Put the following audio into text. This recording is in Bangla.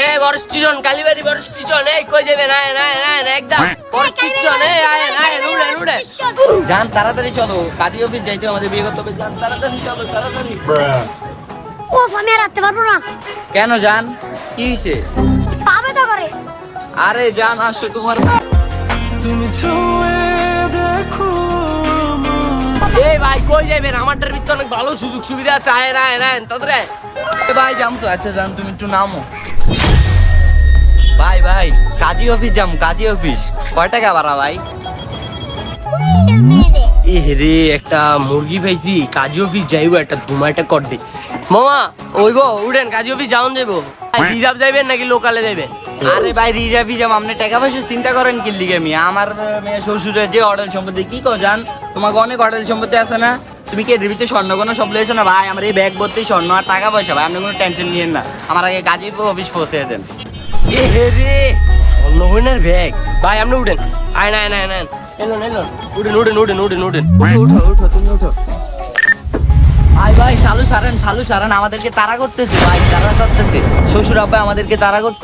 এই বড় স্টেশন কালীবাড়ি বড় স্টেশন এই কই যাবেন আয় একদম বড় স্টেশন এই আয় উড়ে জান তাড়াতাড়ি চলো, কাজী অফিস যাইতে আমাদের বিয়ে করতে হবে। জান তাড়াতাড়ি চলো, তাড়াতাড়ি। ও আমি আর রাখতে পারবো না। কেন জান, কি হইছে? পাবে তো করে। আরে জান আসো, তোমার এই ভাই কই যাবেন? আমারটার ভিতরে অনেক ভালো সুযোগ সুবিধা আছে। আয় তাড়াতাড়ি ভাই যাম তো। আচ্ছা জান তুমি একটু নামো। ভাই কাজী অফিস যাম, কাজী অফিস। কয় টাকা ভাড়া ভাই? এ রে একটা মুরগি পাইছি, কাজী অফিস যাইবো, একটা ধুমাইটা কর দি মামা। ওইব উঠেন, কাজী অফিস যাওন যাবো। রিজার্ভ যাইবেন নাকি লোকালে যাইবেন? আরে ভাই রিজার্ভ যাম, আপনি টাকা পয়সা চিন্তা করেন কি লিগে? আমি আমার মেয়ে শ্বশুরের যে হোটেল সম্পত্তি কি কো জান, তোমাকে অনেক হোটেল সম্পত্তি আছে না? তুমি কি এর ভিতরে স্বর্ণ কোনো সব লেছো না ভাই? আমার এই ব্যাগ ভর্তি স্বর্ণ আর টাকা পয়সা ভাই, আপনি কোনো টেনশন নিয়েন না। আমার আগে কাজী অফিস পৌঁছে দেন। এ রে স্বর্ণ হইনার ব্যাগ ভাই, আপনি উঠেন। আয় না এলো উঠেন উঠো তুমি উঠো। ভাই চালু সারেন, আমাদেরকে তাড়া করতেছে ভাই, তাড়া করতেছে। শ্বশুর আব্বা আমাদেরকে তাড়া করতেছে।